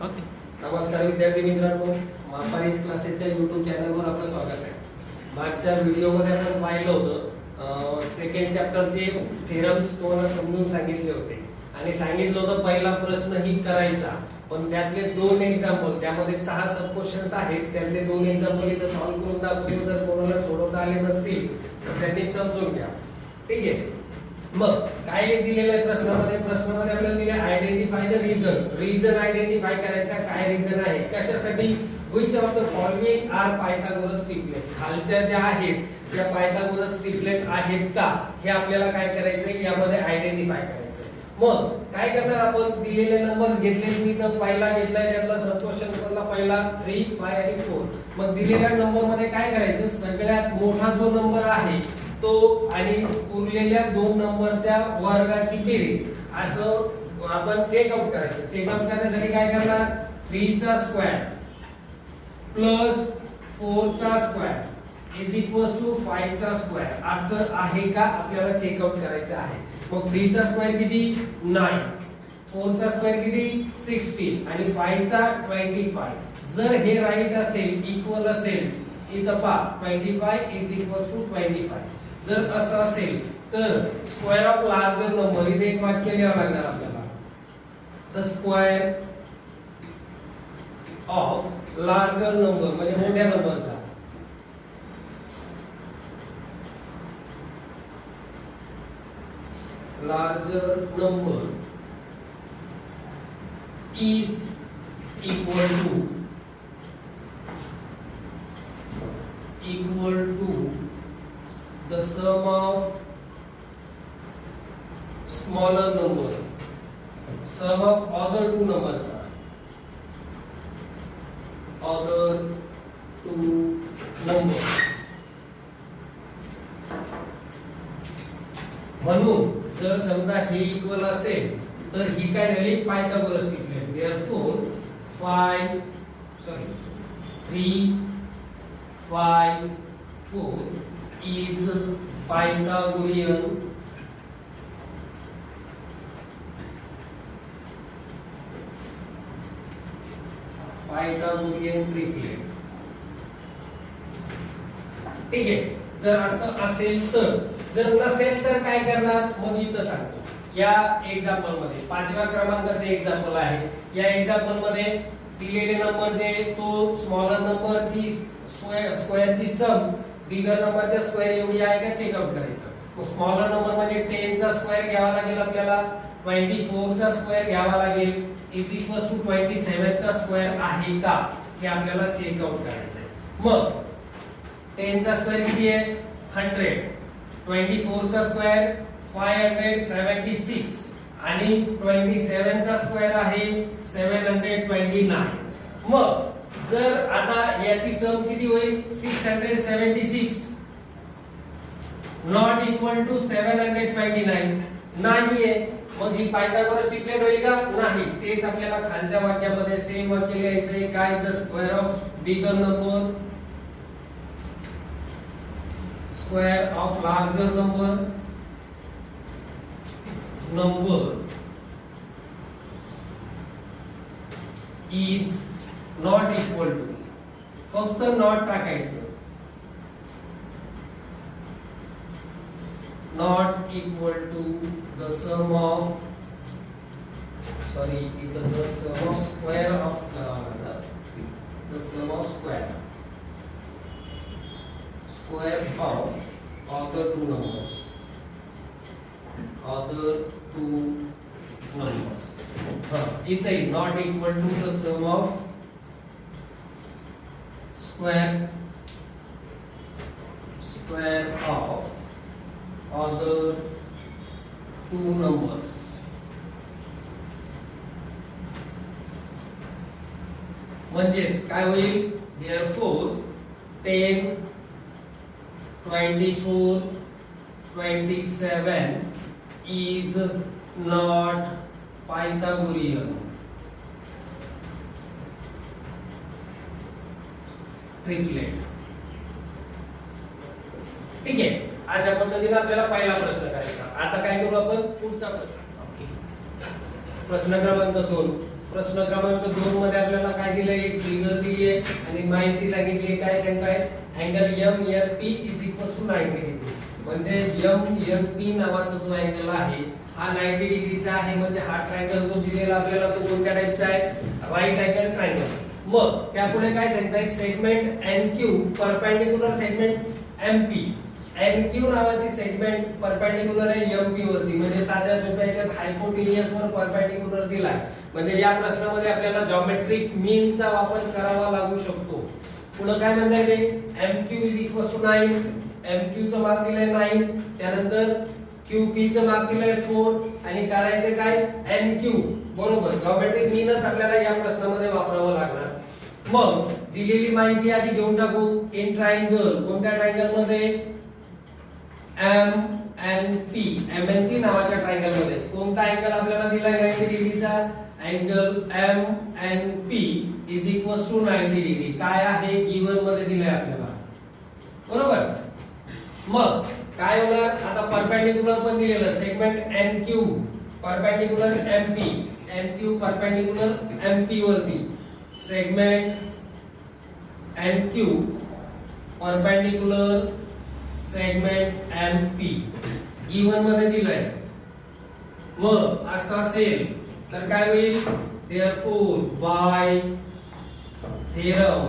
Okay. नमस्कार विद्यार्थी मित्रांनो, मापारीस क्लासेसच्या YouTube चॅनलवर आपलं स्वागत आहे. मागच्या व्हिडिओमध्ये आपण पाहिलं होतं सेकंड चॅप्टरचे थेरम्स तुम्हाला समजून सांगितले होते आणि सांगितलं होतं पहिला प्रश्न ही करायचा, पण त्यातले दोन एक्झाम्पल, त्यामध्ये 6 सब क्वेश्चन्स आहेत, त्यातले दोन एक्झाम्पल इथं सॉल्व्ह करून दाखवतो. जर कोणाला सोडवता आले नसतील तर त्यांनी समजून घ्या. ठीक आहे. मग काय दिलेलं आहे प्रश्नामध्ये आपल्याला दिले आयडेंटिफाय द रिझन आयडेंटिफाय करायचा. काय रिझन आहे, कशासाठी? Which of the following are Pythagoras triplet. खालच्या ज्या आहेत त्या पायथागोरस ट्रिपलेट आहेत का, हे आपल्याला काय करायचंय, यामध्ये आयडेंटिफाय करायचं. मग काय करणार आपण, दिलेले नंबर्स घेतले. मी तर पहिला घेतलाय, त्यातला सब क्वेश्चन मधला पहिला 3, 5 आणि 4. मग दिलेल्या नंबर मध्ये काय करायचं, सगळ्यात मोठा जो नंबर आहे तो आणि उरलेल्या दोन नंबरच्या वर्गाची बेरीज असं आपण चेकआउट करायचं. चेकआउट करण्यासाठी काय करणार, 3 चा स्क्वेअर प्लस 4 चा स्क्वेअर इज इक्वल्स टू 5 चा स्क्वेअर असं आहे का, आपल्याला चेकआउट करायचं आहे. मग 3 चा स्क्वेअर किती, 9, 4 चा स्क्वेअर किती, 16 आणि 5 चा 25. जर हे राईट असेल, इक्वल असेल, इथं पहा 25 इज इक्वल्स टू 25. जर असं असेल तर स्क्वेअर ऑफ लार्जर नंबर, इथे एक वाक्य लिहावं लागणार आपल्याला. The square of larger number म्हणजे मोठ्या नंबरचा larger number is equal to the sum of smaller number, sum of other two number, other two numbers. म्हणून जर समजा हे इक्वल असेल तर ही काय झाली, Pythagoras triplet. therefore 3, 5, 4 is Pythagorean triplet. ठीक आहे. जर असं असेल तर, जर नसेल तर काय करणार, मग इथं सांगतो. या एक्झाम्पल मध्ये 5व्या क्रमांकाचे एक्झाम्पल आहे. या एक्झाम्पल मध्ये दिलेले नंबर जे तो स्मॉलर नंबरची स्क्वेअरची सम बिगर नंबरच्या स्क्वेअर एवढी आहे का चेकआउट करायचं. मग स्मॉलर नंबर म्हणजे 10 चा स्क्वेअर घ्यावा लागेल आपल्याला, 24 चा स्क्वेअर घ्यावा लागेल, इज इक्वल्स टू 27 चा स्क्वेअर आहे का, हे आपल्याला चेकआउट करायचं आहे. मग 10 चा स्क्वेअर किती आहे, 100, 24 चा स्क्वेअर 576 आणि 27 चा स्क्वेअर आहे 729. मग जर आता याची सम किती होईल, 676 नॉट इक्वल टू 729 नाहीये. मग ही पायथागोरस ट्रिपलेट होईल का, नाही. तेच आपल्याला खालच्या वाक्यामध्ये सेम वाक्य लिहायचं आहे. काय, the square of bigger square of larger number is not equal to, फक्त नॉट टाकायचं, not equal to the sum of the sum of square of the sum of square of other two numbers. इथे not equal to the sum of square of other two numbers. म्हणजेच काय होईल, therefore 10, 24, 27 is not Pythagorean triplet. ठीक आहे. अशा पद्धतीने आपल्याला पहिला प्रश्न करायचा. आता काय करू आपण, पुढचा प्रश्न. प्रश्न क्रमांक 2. प्रश्न क्रमांक 2 मध्ये आपल्याला काय दिलंय, एक फिगर दिली आहे आणि माहिती सांगितली आहे. काय सांगताय, अँगल MNP = 90 डिग्री. म्हणजे MNP नावाचा जो अँगल आहे हा 90 डिग्रीचा आहे. म्हणजे हा ट्रायंगल जो दिलेला आपल्याला तो कोणत्या टाइपचा आहे, राईट अँगल ट्रायंगल. मग त्यापुढे काय सांगताय, segment NQ perpendicular segment MP. NQ नावाची सेगमेंट परपेंडिक्युलर आहे MP वरती. म्हणजे साध्या सोप्या याच्यात हायपोटेन्युअस वर परपेंडिक्युलर दिलाय. म्हणजे या प्रश्नामध्ये आपल्याला जॉमेट्रिक मीन चा वापर करावा लागू शकतो. पुढे काय म्हणताय ते, MQ = 9. MQ चं माप दिलंय 9. त्यानंतर QP चं माप दिलंय 4 आणि काढायचे काय, NQ. बरोबर, जॉमेट्रिक मीनच आपल्याला या प्रश्नामध्ये वापरावं लागणार. मग दिलेली माहिती आधी घेऊन टाकू. इन ट्रायंगल, कोणत्या ट्रायंगल मध्ये, MNP नावाच्या ट्रायंगल मध्ये. कोणता अँगल आपल्याला दिलाय 90 डिग्रीचा, अँगल MNP = 90 डिग्री. काय आहे, गिवन मध्ये दिलंय आपल्याला. बरोबर, मग काय होणार, आता परपेंडिक्युलर पण दिलेलं, segment NQ perpendicular MP, NQ perpendicular MP वरती, segment NQ perpendicular segment MP given मध्ये दिलंय. मग असं असेल तर काय होईल, therefore by theorem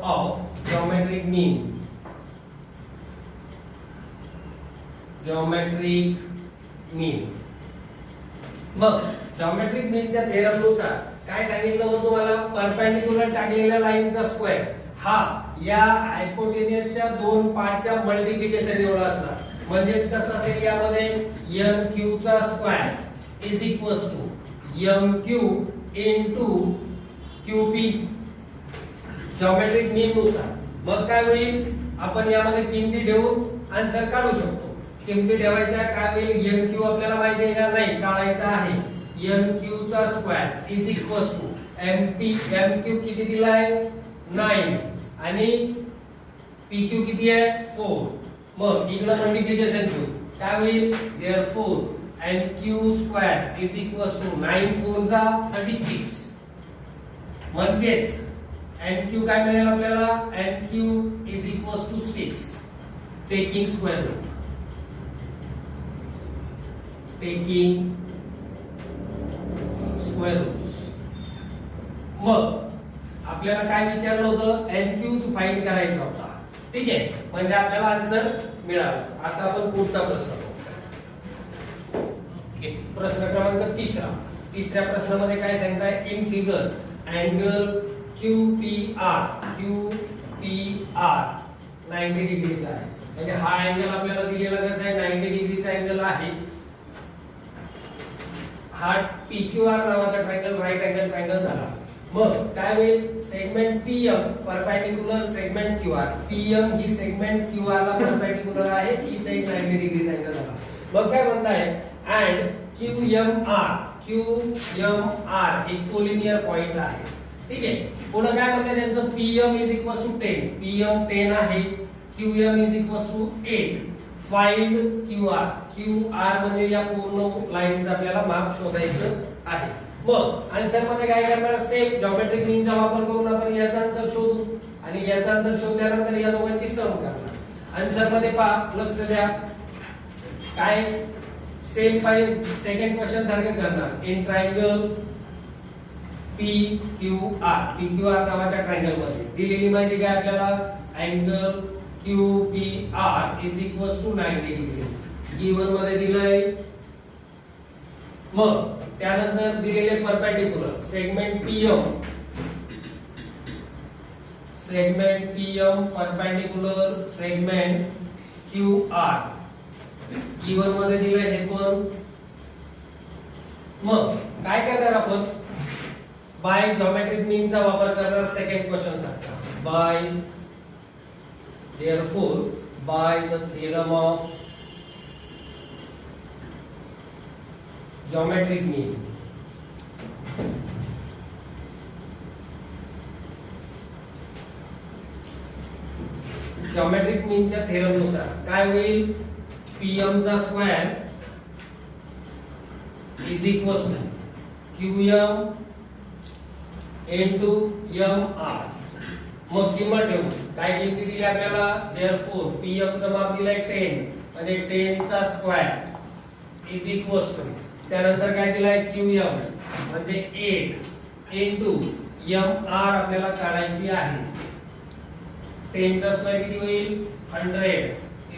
of geometric mean, मग जॉमेट्रिक मीनच्या थेरम नुसार काय सांगितलं होतं तुम्हाला, परपेंडिक्युलर टाकलेल्या लाईनचा स्क्वेअर हा या हायपोटेन्युअसच्या दोन पार्टच्या मल्टिप्लिकेशन एवढा असणार. म्हणजेच कसं असेल, यामध्ये MQ चा स्क्वेअर = MQ * QP जॉमेट्रिक मीन नुसार. मग काय होईल, आपण यामध्ये किमती ठेवून आन्सर काढू शकतो. किमती ठेवायच्या, काय होईल, MQ आपल्याला माहिती आहे का, नाही काढायचा आहे. MQ चा स्क्वेअर = MQ किती दिलाय 9 आणि PQ किती आहे 4. मग इकडे मल्टिप्लिकेशन घेऊ, काय होईल, therefore NQ स्क्वेअर = 9 4 36. म्हणजेच NQ काय मिळेल आपल्याला, NQ = 6 टेकिंग स्क्वेअर रूट. मग आपल्याला काय विचारलं होतं, NQ फाइंड करायचा होता. ठीक आहे, म्हणजे आपल्याला आन्सर मिळाला. आता आपण पुढचा प्रश्न बघू. ओके, प्रश्न क्रमांक 3. तिसऱ्या प्रश्नामध्ये काय सांगताय, इन फिगर अँगल QPR 90 डिग्रीचा आहे. म्हणजे हा अँगल आपल्याला दिलेला कसा आहे, 90 डिग्रीचा अँगल आहे. हा PQR नावाचा ट्रायंगल राईट अँगल ट्रायंगल झाला. मग काय होईल, segment PM perpendicular segment QR. PM ही सेगमेंट QR ला परपेंडिक्युलर आहे, इथे एक 90 डिग्रीचा अँगल झाला. मग काय म्हणताय, अँड QMR हे कोलिनियर पॉइंट आहे. ठीक आहे, पुढे काय म्हणतात, त्यांचं PM = 10. PM 10 आहे, QM = 8. फाइंड QR म्हणजे या पूर्ण लाईनचं आपल्याला माप शोधायचं आहे. मग आन्सर मध्ये काय करणार, सेम जॉमेट्रिक मीनचा वापर करून आपण याचा आन्सर शोधू आणि याचा आन्सर शोधल्यानंतर या दोघांची सम करणार. आन्सर मध्ये पहा, लक्ष द्या, काय सेम पाहिजे, सेकंड क्वेश्चन सारखं करणार. इन ट्रायंगल PQR नावाच्या ट्रायंगल मध्ये दिलेली माहिती काय आपल्याला, अँगल QPR = 90 डिग्री गिवन मध्ये दिलंय. मग त्यानंतर दिलेले perpendicular segment PM perpendicular segment QR given मध्ये दिलंय हे पण. मग काय करणार आपण, बाय जॉमेट्रिक मीनचा वापर करणार. सेकंड क्वेश्चन सारखा, therefore by the theorem of geometric mean, geometric मीनच्या थेरम नुसार काय होईल, PM चा square is equals to QM into MR. मग किंमत ठेवू. काय किमती दिली आपल्याला? देअरफॉर PM चं माप दिलंय 10 आणि 10 चा स्क्वेअर इज इक्वल्स टू त्यानंतर काय दिलंय QM म्हणजे 8 into MR आपल्याला काढायची आहे. 10 चा स्क्वेअर किती होईल? 100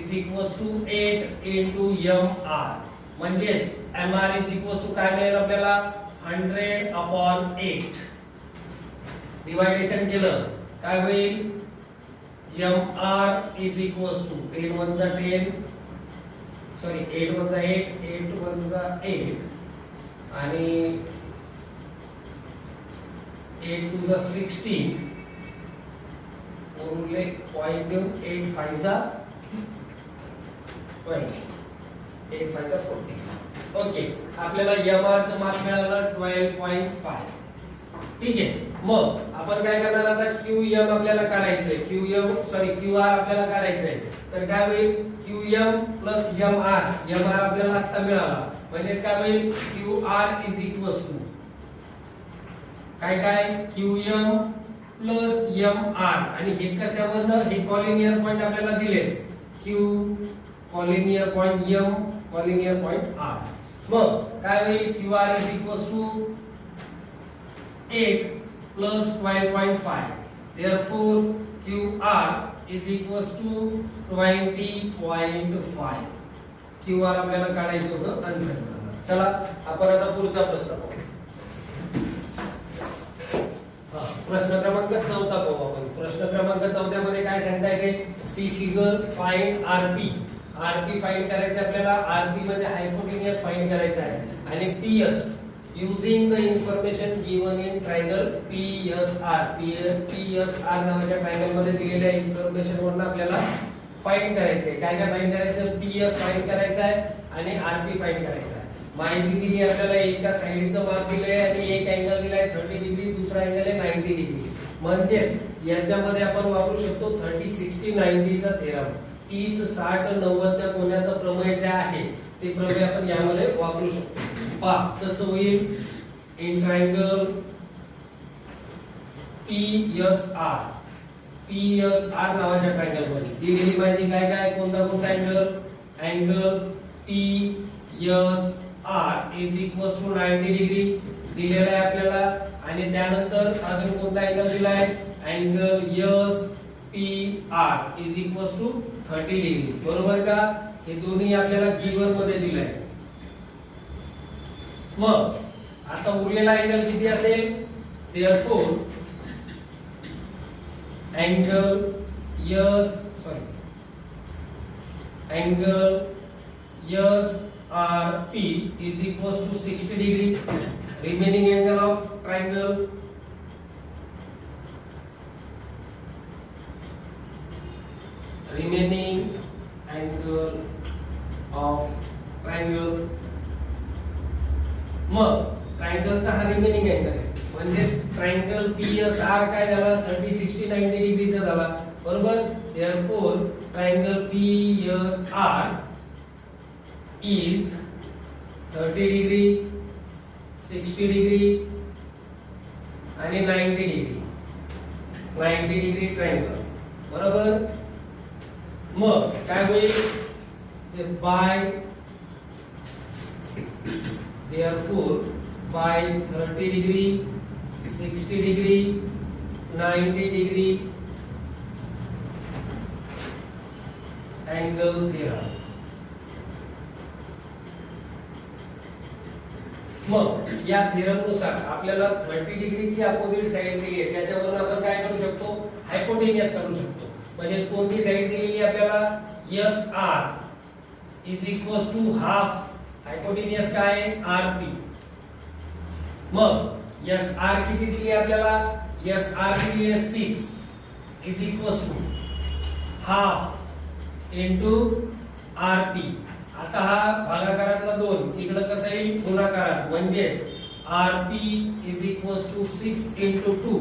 is equals to 8 into MR. म्हणजेच MR इज इक्वल्स टू काय मिळेल आपल्याला? 100/8. डिवायडेशन केलं काय होईल? MR इज इक्वल्स टू 10 1 जा 10 सॉरी 8 1 जा 8 8 1 जा 8 आणि 8 2 जा 16 उरले पॉइंट देऊन 8 5 जा 20 8 5 जा 40. ओके आपल्याला MR चं माप मिळालं 12.5. ठीक आहे. मग आपण काय करणार आता QM आपल्याला काढायचंय QR आपल्याला काढायचंय तर काय होईल QM प्लस MR आपल्याला आता मिळाला म्हणजे काय होईल QR इज इक्वल्स टू काय QM प्लस MR आणि हे कशावरनं हे कॉलिनियर पॉइंट आपल्याला दिले Q collinear point M collinear point R. मग काय होईल QR is equals to 8 plus 12.5. Therefore, QR is equals to 20.5. QR आपल्याला काढायचं होतं आन्सर. चला आपण आता पुढचा प्रश्न पाहू. प्रश्न क्रमांक 14 पाहू आपण. प्रश्न क्रमांक 14 मध्ये काय सांगता येते? See figure find RP find करायचं आपल्याला. RP मध्ये हायपोटेन्यूस फाइंड करायचा आहे आणि PS using the information given in triangle PSR नावाच्या ट्रायंगल मध्ये दिलेल्या इन्फॉर्मेशन वरून आपल्याला फाइंड करायचं आहे. काय फाइंड करायचं? PS फाइंड करायचं आहे आणि RP फाइंड करायचं आहे. माहिती दिली आपल्याला एका साइडचं माप दिलंय आणि एक अँगल दिलाय 30 डिग्री दुसरा अँगल आहे 90 डिग्री. म्हणजेच याच्यामध्ये आपण वापरू शकतो 30 60 90 चा थेरम. 30 60 90 च्या कोणाचा प्रमेय जे आहे ते प्रमेय आपण यामध्ये वापरू शकतो. पहा कसं होईल. इन ट्रायंगल PSR नावाच्या ट्रायंगल मध्ये दिलेली माहिती काय कोणता angle PSR is equals to 90 degree दिलेला आहे आपल्याला आणि त्यानंतर अजून कोणता अँगल दिलाय? Angle SPR is equals to 30 degree. बरोबर का? हे दोन्ही आपल्याला गिवन मध्ये दिलंय. मग आता उरलेला अँगल किती असेल? Therefore angle SRP is equals to 60 degree. Remaining angle of triangle मग ट्रायंगलचा हा रिमेनिंग अँगल आहे म्हणजे ट्रायंगल PSR काय झाला 30 60 90 डिग्रीचा झाला. बरोबर. Therefore triangle PSR is 30 degree 60 degree आणि 90 डिग्री ट्रायंगल. बरोबर. मग काय होईल? By therefore by 30 degree 60 degree 90 degree angle theorem. मग या थेरम नुसार आपल्याला 30 डिग्रीची अपोजिट साइड दिली आहे त्याच्यावरून आपण काय करू शकतो? हायपोटेन्यूस काढू शकतो. म्हणजे कोणती साइड दिलेली आपल्याला? SR is equals to half hypotenuse काय आहे? RP. मग SR किती दिली आपल्याला? SR दिली आहे 6 is equals to half into RP. आता हा भागाकारातला 2 इकडे कसं येईल? गुणाकारात. म्हणजेच RP is equals to 6 into 2.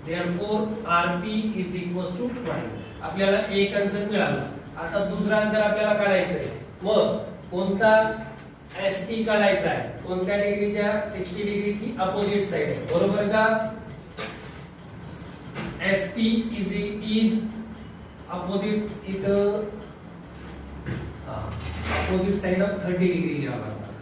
Therefore RP is equals to 12. आपल्याला एक आन्सर मिळाला. आता दुसरा आन्सर आपल्याला काढायचा आहे. मग कोणता SP काढायचा आहे. कोणत्या डिग्रीच्या? 60 डिग्रीची अपोजिट साइड आहे, बरोबर का? SP इज अपोजिट इथं अपोजिट साइड ऑफ 30 डिग्री लिहावं लागणार.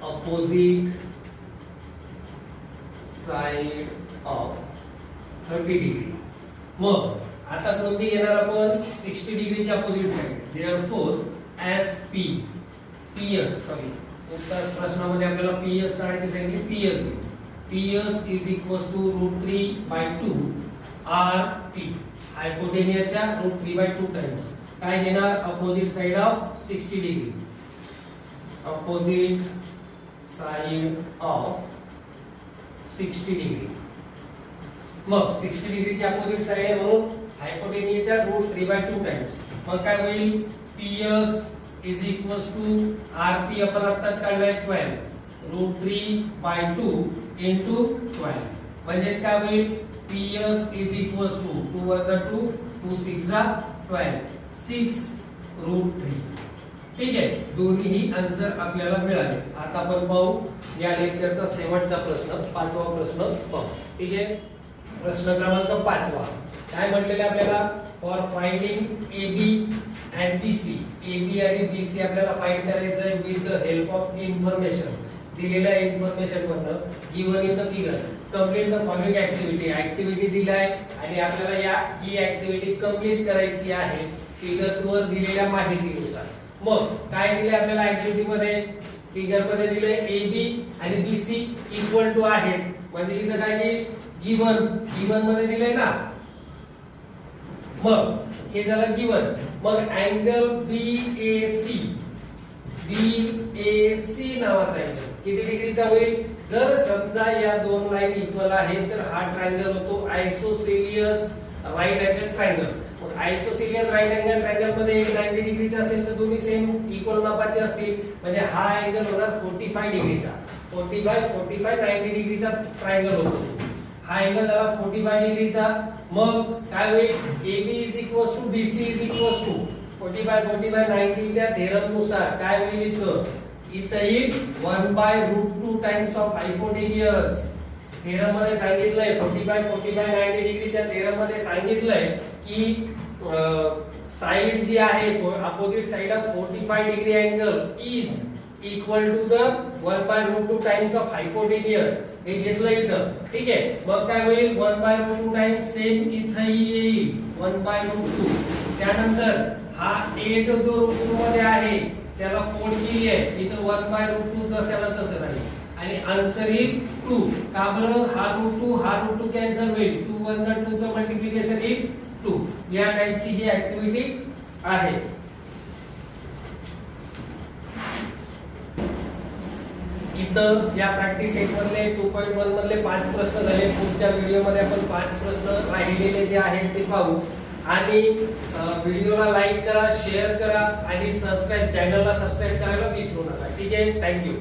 Opposite side of 30 degree. मग आता कोणती घेणार आपण? 60 डिग्रीची opposite side. Therefore SP PS sorry उत्तर प्रश्नामध्ये आपल्याला PS काढायची सांगितली. PS घेऊ. PS is equals to √3/2 RP. हायपोटेनियसच्या √3/2 टाइम्स काय घेणार? Opposite side of 60 degree. Opposite side of 60 degree. मग 60 डिग्रीची अपोजिट साइड आहे म्हणून हायपोटेनियसच्या √3/2 टाइम्स. मग काय होईल? PS is equals to RP आपण आत्ताच काढलाय 12 √3/2 into 12 म्हणजेच काय होईल? PS is equals to 2 * 2 2 6 12 6√3. ठीक आहे, दोन्हीही आन्सर आपल्याला मिळाले. आता आपण पाहू या लेक्चरचा शेवटचा प्रश्न, 5वा प्रश्न पाहू. ठीक आहे, प्रश्न क्रमांक 5वा काय म्हटलेले आपल्याला? For finding AB and BC. AB आणि BC आपल्याला फाइंड करायचं आहे with the help of information. दिलेल्या इन्फॉर्मेशन मधनं given in the figure complete the following activity. Activity दिलाय आणि आपल्याला ही ऍक्टिव्हिटी कंप्लीट करायची आहे फिगर वर दिलेल्या माहितीनुसार. मग काय दिले आपल्याला ऍक्टिव्हिटी मध्ये? फिगर मध्ये दिले AB आणि BC इक्वल टू आहेत. म्हणजे इथं काय की गिवन मध्ये दिले ना. मग हे झालं गिवन. मग अँगल BAC नावाचा अँगल किती डिग्रीचा होईल? जर समजा या दोन लाईन इक्वल आहेत तर हा ट्रायंगल होतो आयसोसेलियस राईट अँगल ट्रायंगल. मग आयसोसेलियस राईट अँगल ट्रायंगल मध्ये 90 डिग्रीचा असेल तर दोन्ही सेम इक्वल मापाचे असतील. म्हणजे हा अँगल होणार 45 डिग्रीचा. 45 90 डिग्रीचा ट्रायंगल होतो. हा अँगल झाला 45 डिग्रीचा. मग काय होईल? AB is equals to BC is equals to 45 90 च्या थेरम नुसार काय होईल? इथं येईल 1/√2 टाइम्स ऑफ हायपोटेनियस. थेरम मध्ये सांगितलंय 45 90 डिग्रीच्या थेरम मध्ये सांगितलंय की साइड जी आहे opposite side of 45 degree angle is equal to the 1/√2 times of hypotenuse. हे घेतलं इथं. ठीक आहे, मग काय होईल? 1/√2 टाइम्स सेम इथं येईल 1/√2. त्यानंतर हा 8 जो √2 मध्ये आहे त्याला फोल्ड केली आहे. इथं 1/√2 जसं तसं नाही आणि आन्सर येईल 2. का बरं? हा √2 कॅन्सल होईल. 2 1 2 चं मल्टिप्लिकेशन येईल 2. या टाइपची ही ऍक्टिव्हिटी आहे. इथं या प्रॅक्टिस सेट मधले 2.1 मधले 5 प्रश्न झाले. पुढच्या व्हिडिओ मध्ये आपण 5 प्रश्न राहिलेले जे आहेत ते पाहू. आणि व्हिडिओला लाईक करा, शेअर करा आणि चॅनलला सबस्क्राइब करायला विसरू नका. ठीक आहे, थँक्यू.